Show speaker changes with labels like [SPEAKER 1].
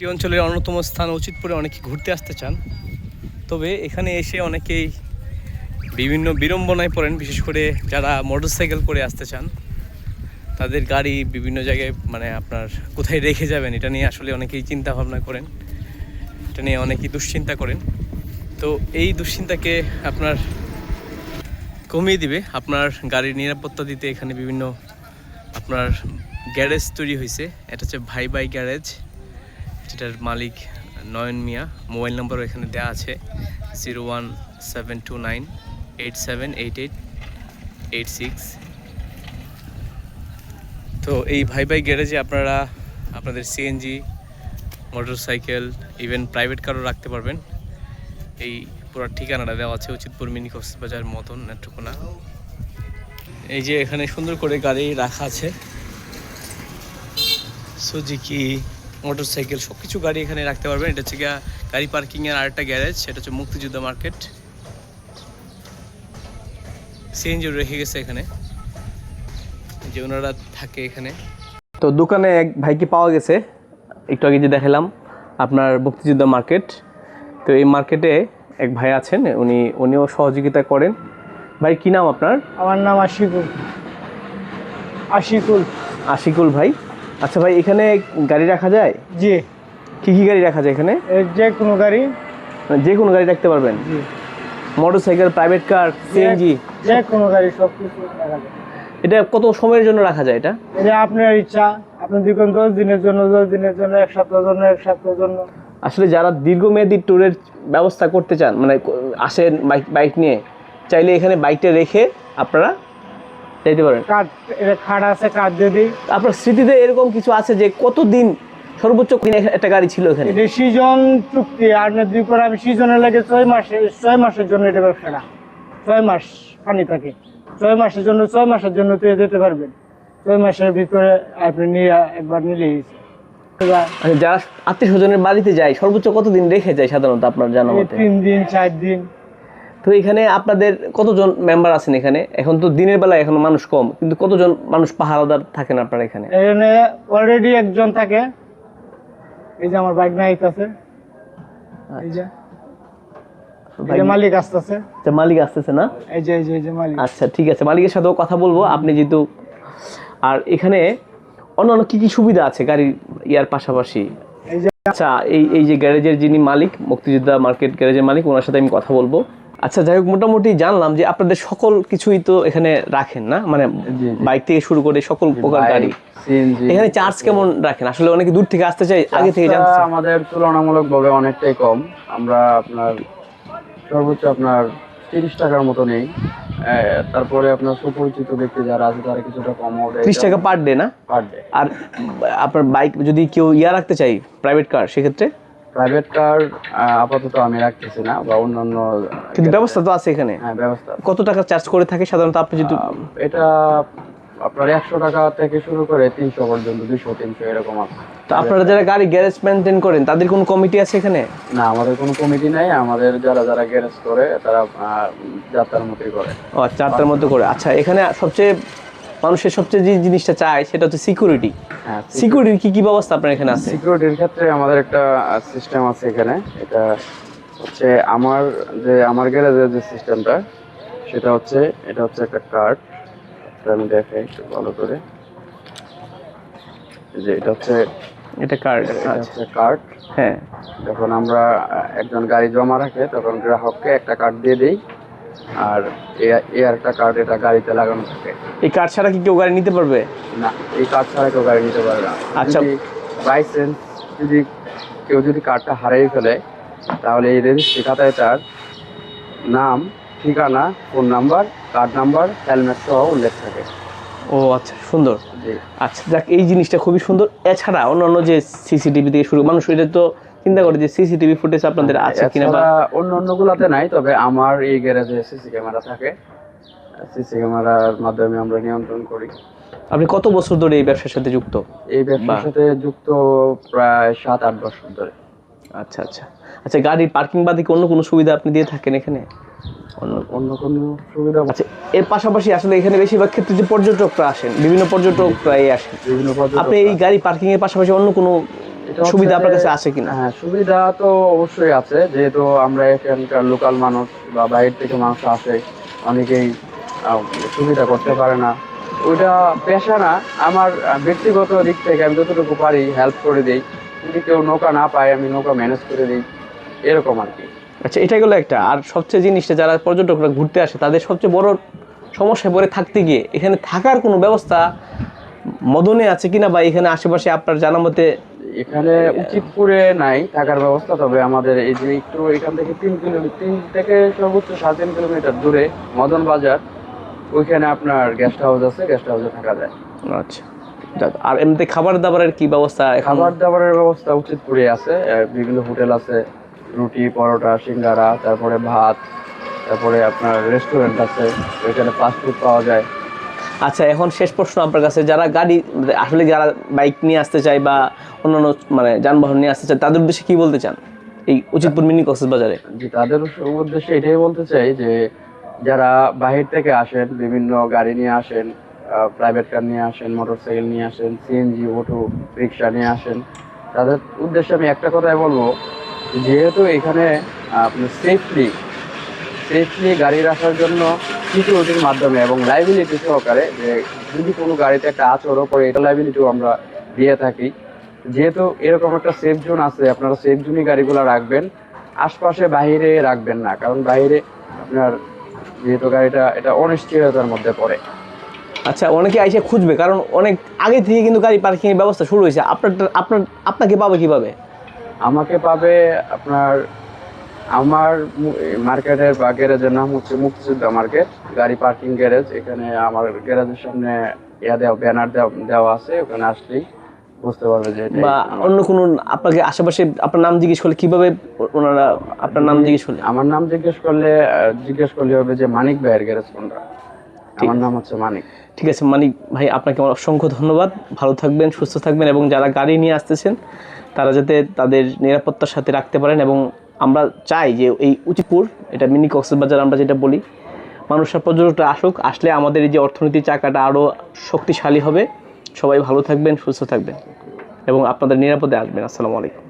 [SPEAKER 1] একটি অঞ্চলের অন্যতম স্থান উচিতপুরে অনেকে ঘুরতে আসতে চান, তবে এখানে এসে অনেকেই বিভিন্ন বিড়ম্বনায় পড়েন। বিশেষ করে যারা মোটরসাইকেল করে আসতে চান, তাদের গাড়ি বিভিন্ন জায়গায় আপনার কোথায় রেখে যাবেন এটা নিয়ে আসলে অনেকেই চিন্তা ভাবনা করেন, এটা নিয়ে অনেকেই দুশ্চিন্তা করেন। তো এই দুশ্চিন্তাকে আপনার কমিয়ে দিবে আপনার গাড়ির নিরাপত্তা দিতে এখানে বিভিন্ন আপনার গ্যারেজ তৈরি হয়েছে। এটা হচ্ছে ভাই ভাই গ্যারেজ, যেটার মালিক নয়ন মিয়া। মোবাইল নম্বরও এখানে দেওয়া আছে 01729878886। তো এই ভাই ভাই গ্যারেজে আপনারা আপনাদের সিএনজি, মোটরসাইকেল, ইভেন প্রাইভেট কারও রাখতে পারবেন। এই পুরো ঠিকানাটা দেওয়া আছে উচিতপুর মিনি কক্সবাজার মতন নেত্রকোনা। এই যে এখানে সুন্দর করে গাড়ি রাখা আছে, সুজুকি, মোটরসাইকেল সব কিছু গাড়ি এখানে রাখতে পারবেন। এটা হচ্ছে গাড়ি পার্কিংয়ের আরেকটা গ্যারেজ, সেটা হচ্ছে মুক্তিযোদ্ধা মার্কেট। সিএনজি রেখে গেছে এখানে, যে ওনারা থাকে এখানে। তো দোকানে এক ভাইকে পাওয়া গেছে, একটু আগে যে দেখালাম আপনার মুক্তিযোদ্ধা মার্কেট। তো এই মার্কেটে এক ভাই আছেন, উনিও সহযোগিতা করেন। ভাই কি নাম আপনার?
[SPEAKER 2] আমার নাম আশিকুল।
[SPEAKER 1] আশিকুল ভাই। আচ্ছা ভাই, এখানে গাড়ি রাখা যায়?
[SPEAKER 2] জি।
[SPEAKER 1] কি কি গাড়ি রাখা যায় এখানে?
[SPEAKER 2] যে কোনো গাড়ি,
[SPEAKER 1] যে কোনো গাড়ি রাখতে পারবেন?
[SPEAKER 2] জি।
[SPEAKER 1] মোটরসাইকেল, প্রাইভেট কার, সিএনজি,
[SPEAKER 2] যে কোনো গাড়ি সব কিছু রাখা যায়।
[SPEAKER 1] এটা কত সময়ের জন্য রাখা যায় এটা?
[SPEAKER 2] এটা আপনার ইচ্ছা, আপনি দেখুন 10 দিনের জন্য, 10 দিনের জন্য, 1 সপ্তাহের জন্য, 1 সপ্তাহের জন্য।
[SPEAKER 1] আসলে যারা দীর্ঘমেয়াদী ট্যুরের ব্যবস্থা করতে চান, আসেন বাইক নিয়ে, চাইলে এখানে বাইকটা রেখে আপনারা যাইতে পারেন।
[SPEAKER 2] কার্ড, এটা খাট আছে, কার্ড দিয়ে দিই।
[SPEAKER 1] আপনার স্মৃতিতে এরকম কিছু আছে যে কতদিন সর্বোচ্চ একটা গাড়ি ছিল এখানে?
[SPEAKER 2] এটা সিজন চুক্তি, আর দুই করে আমি সিজনে লাগে 6 মাসের জন্য এটা ব্যবসাটা। 6 মাস পানি থাকে, 6 মাসের জন্য, 6 মাসের জন্য তুই যেতে পারবেন। 6 মাসের ভিতরে আপনি নিয়ে একবার নিলেই।
[SPEAKER 1] আচ্ছা, যারা আত্মীয় স্বজনের বাড়িতে যায় সর্বোচ্চ কতদিন রেখে যায় সাধারণত আপনার জানা মতে?
[SPEAKER 2] 3 দিন 4 দিন।
[SPEAKER 1] তো এখানে আপনাদের কতজন মেম্বার আছেন এখানে? এখন তো দিনের বেলা এখন মানুষ কম, কিন্তু কতজন মানুষ পাহারাদার থাকেন আপনার এখানে?
[SPEAKER 2] এখানে অলরেডি একজন থাকে, এই যে আমার বাইক নাইট আছে, এই যে মালিক আসতেছে।
[SPEAKER 1] মালিক আসতেছে না?
[SPEAKER 2] এই যে মালিক।
[SPEAKER 1] আচ্ছা ঠিক আছে, মালিকের সাথেও কথা বলবো আপনি যেহেতু। আর এখানে অন্যান্য কি কি সুবিধা আছে গাড়ির ইয়ার পাশাপাশি?
[SPEAKER 2] এই যে
[SPEAKER 1] আচ্ছা, এই যে গ্যারেজের যিনি মালিক, মুক্তিযোদ্ধা মার্কেট গ্যারেজের মালিক, ওনার সাথে আমি কথা বলবো। আচ্ছা যাই হোক, মোটামুটি জানলাম যে আপনাদের সকল কিছুই তো এখানে রাখেন না, বাইক থেকে শুরু করে সকল প্রকার গাড়ি। এখানে চার্জ কেমন রাখেন? আসলে অনেকে দূর থেকে আসতে চাই, আগে থেকে জানতে চাই।
[SPEAKER 3] আমাদের তুলনামূলকভাবে অনেকটাই কম। আমরা আপনার সর্বোচ্চ 30 টাকার মতো নেই। তারপরে আপনার সুপরিচিত ব্যক্তি যারা আছে তারা কিছুটা কম হবে।
[SPEAKER 1] 30 টাকা পার ডে না?
[SPEAKER 3] Per day.
[SPEAKER 1] আর আপনার বাইক যদি কেউ রাখতে চাই, প্রাইভেট কার, সেক্ষেত্রে?
[SPEAKER 3] প্রাইভেট কার আপাতত আমি রাখতেছি না, বা অন্যান্য,
[SPEAKER 1] কিন্তু ব্যবস্থা তো আছে এখানে।
[SPEAKER 3] হ্যাঁ, ব্যবস্থা।
[SPEAKER 1] কত টাকা চার্জ করে থাকে সাধারণত আপনি যদি?
[SPEAKER 3] এটা আপনার 100 টাকা থেকে শুরু করে 300 পর্যন্ত, 200-300 এরকম আছে।
[SPEAKER 1] তো আপনারা যারা গাড়ি গ্যারেজ মেইনটেইন করেন তাদের কোনো কমিটি আছে এখানে?
[SPEAKER 3] না, আমাদের কোনো কমিটি নাই। আমাদের যারা গ্যারেজ করে তারা যাত্রার মতোই করে।
[SPEAKER 1] ও আচ্ছা, যাত্রার মতো করে। আচ্ছা, এখানে মানুষের সবচেয়ে যে জিনিসটা চায় সেটা হচ্ছে সিকিউরিটি।
[SPEAKER 3] হ্যাঁ,
[SPEAKER 1] সিকিউরিটির কি কি ব্যবস্থা আপনার এখানে আছে?
[SPEAKER 3] সিকিউরিটির ক্ষেত্রে আমাদের একটা সিস্টেম আছে এখানে। এটা হচ্ছে আমার গ্যারেজের যে সিস্টেমটা, সেটা হচ্ছে একটা কার্ড। আমি দেখাই একটু ভালো করে, যে এটা কার্ড।
[SPEAKER 1] হ্যাঁ,
[SPEAKER 3] যখন আমরা একজন গাড়ি জমা রাখে তখন গ্রাহককে একটা কার্ড দিয়ে দেই, আর এই একটা কার্ড এটা গাড়িতে লাগানো থাকে।
[SPEAKER 1] এই কার্ড ছাড়া কি কেউ গাড়ি নিতে পারবে?
[SPEAKER 3] না, এই কার্ড ছাড়া কেউ গাড়ি নিতে পারবে না।
[SPEAKER 1] আচ্ছা,
[SPEAKER 3] বাই চান্স কেউ যদি কার্ডটা হারিয়ে ফেলে, তাহলে এই রেজিস্ট্রি খাতায় তার নাম, ঠিকানা, phone number, card number, helmet সহ উল্লেখ থাকে।
[SPEAKER 1] ও আচ্ছা, সুন্দর। আচ্ছা যাক, এই জিনিসটা খুবই সুন্দর। এছাড়া অন্যান্য যে সিসিটিভি থেকে শুরু, মানুষ এটা তো চিন্তা করে যে সিসিটিভি ফুটেজ আপনাদের আছে কিনা, বা
[SPEAKER 3] অন্যগুলোতে নাই। তবে আমার এই গ্যারেজে সিসি ক্যামেরা থাকে। সিসি ক্যামেরার মাধ্যমে আমরা নিয়ন্ত্রণ করি।
[SPEAKER 1] আপনি কত বছর ধরে এই ব্যবসার সাথে যুক্ত?
[SPEAKER 3] এই ব্যবসার সাথে যুক্ত প্রায় 7-8 বছর ধরে।
[SPEAKER 1] আচ্ছা আচ্ছা আচ্ছা, গাড়ির পার্কিং বাদে কি অন্য কোনো সুবিধা আপনি দিয়ে থাকেন এখানে?
[SPEAKER 3] অন্য কোনো সুবিধা?
[SPEAKER 1] আচ্ছা, এর পাশাপাশি আসলে এখানে বেশিরভাগ ক্ষেত্রে যে পর্যটকরা আসেন, বিভিন্ন পর্যটকরা আসেন, আপনি এই গাড়ি পার্কিং এর পাশাপাশি অন্য কোনো
[SPEAKER 3] এটা হচ্ছে
[SPEAKER 1] সুবিধা আপনার
[SPEAKER 3] যে-
[SPEAKER 1] কাছে আছে কিনা?
[SPEAKER 3] হ্যাঁ, সুবিধা তো অবশ্যই আছে, যেহেতু আমরা এখানকার লোকাল মানুষ বা বাইরে থেকে মানুষ আসে, অনেকেই সুবিধা করতে পারে না। ওইটা পেশা না, আমার ব্যক্তিগত দিক থেকে আমি যতটুকু পারি হেল্প করে দিই। যদি কেউ নৌকা না পায় আমি নৌকা ম্যানেজ করে দিই, এরকম আর কি।
[SPEAKER 1] আচ্ছা, এটা গেলো একটা। আর সবচেয়ে জিনিসটা, যারা পর্যটকরা ঘুরতে আসে তাদের সবচেয়ে বড় সমস্যায় পড়ে থাকতে গিয়ে, এখানে থাকার কোনো ব্যবস্থা মদনে আছে কিনা, বা এখানে আশেপাশে আপনার জানা মতে?
[SPEAKER 3] এখানে উচিতপুরে নাই থাকার ব্যবস্থা, তবে আমাদের এই যে একটু এখান থেকে 3 থেকে সর্বোচ্চ 3.5 কিলোমিটার দূরে মদন বাজার, ওইখানে আপনার গেস্ট হাউস আছে, গেস্ট হাউসে থাকা যায়।
[SPEAKER 1] আচ্ছা, যাক। আর এমনিতে খাবার দাবারের কি ব্যবস্থা?
[SPEAKER 3] খাবার দাবারের ব্যবস্থা উচিতপুরে আছে, বিভিন্ন হোটেল আছে, রুটি, পরোটা, সিঙ্গারা, তারপরে ভাত, তারপরে আপনার রেস্টুরেন্ট আছে, ওইখানে ফাস্ট ফুড পাওয়া যায়।
[SPEAKER 1] আচ্ছা, এখন শেষ প্রশ্ন আপনার কাছে, যারা গাড়ি আসলে যারা বাইক নিয়ে আসতে চায় বা অন্যান্য মানে যানবাহন নিয়ে আসতে চায়, তাদের উদ্দেশ্যে কি বলতে চান এই উচিতপুর মিনি কক্সবাজারে?
[SPEAKER 3] যে তাদের উদ্দেশ্যে এটাই বলতে চাই যে যারা বাহির থেকে আসেন, বিভিন্ন গাড়ি নিয়ে আসেন, প্রাইভেট কার নিয়ে আসেন, মোটরসাইকেল নিয়ে আসেন, সিএনজি, অটো রিক্সা নিয়ে আসেন, তাদের উদ্দেশ্যে আমি একটা কথাই বলবো, যেহেতু এখানে আপনি সেফলি গাড়ি রাখার জন্য সিকিউরিটির মাধ্যমে এবং লাইবিলিটি সহকারে, যে যদি কোনো গাড়িতে একটা আচরও পড়ে, এটা লাইবিলিটিও আমরা দিয়ে থাকি। যেহেতু এরকম একটা সেফ জোন আছে, আপনারা সেফ জোনই গাড়িগুলো রাখবেন, আশপাশে বাইরে রাখবেন না, কারণ বাইরে আপনার যেহেতু গাড়িটা এটা অনিশ্চয়তার মধ্যে পড়ে।
[SPEAKER 1] আচ্ছা, অনেকে আইসে খুঁজবে, কারণ অনেক আগে থেকে কিন্তু গাড়ি পার্কিং এর ব্যবস্থা শুরু হয়েছে। আপনাকে পাবে কিভাবে?
[SPEAKER 3] আমাকে পাবে আপনার আমার মার্কেটের বা গ্যারেজের নাম হচ্ছে মুক্তিযোদ্ধা মার্কেট, গাড়ি পার্কিং গ্যারেজ। এখানে আমার গ্যারেজের সামনে ব্যানার দেওয়া আছে, ওখানে আসলেই বুঝতে পারবে যে এটাই
[SPEAKER 1] বা
[SPEAKER 3] আমার।
[SPEAKER 1] অন্য কোনো আপনাকে আশেপাশে আপনার নাম জিজ্ঞেস করলে কিভাবে ওনারা আপনার নাম জিজ্ঞেস করলে?
[SPEAKER 3] আমার নাম জিজ্ঞেস করলে হবে যে মানিক ভাইয়ের গ্যারেজ কোনটা। আমার নাম হচ্ছে মানিক।
[SPEAKER 1] ঠিক আছে মানিক ভাই, আপনাকে আমার অসংখ্য ধন্যবাদ। ভালো থাকবেন, সুস্থ থাকবেন, এবং যারা গাড়ি নিয়ে আসতেছেন তারা যাতে তাদের নিরাপত্তার সাথে রাখতে পারেন। এবং আমরা চাই যে এই উচিতপুর, এটা মিনি কক্সবাজার আমরা যেটা বলি, মানুষরা পর্যটকরা আসলে আমাদের এই যে অর্থনীতির চাকাটা আরও শক্তিশালী হবে। সবাই ভালো থাকবেন, সুস্থ থাকবেন, এবং আপনাদের নিরাপদে আসবেন। আসসালামু আলাইকুম।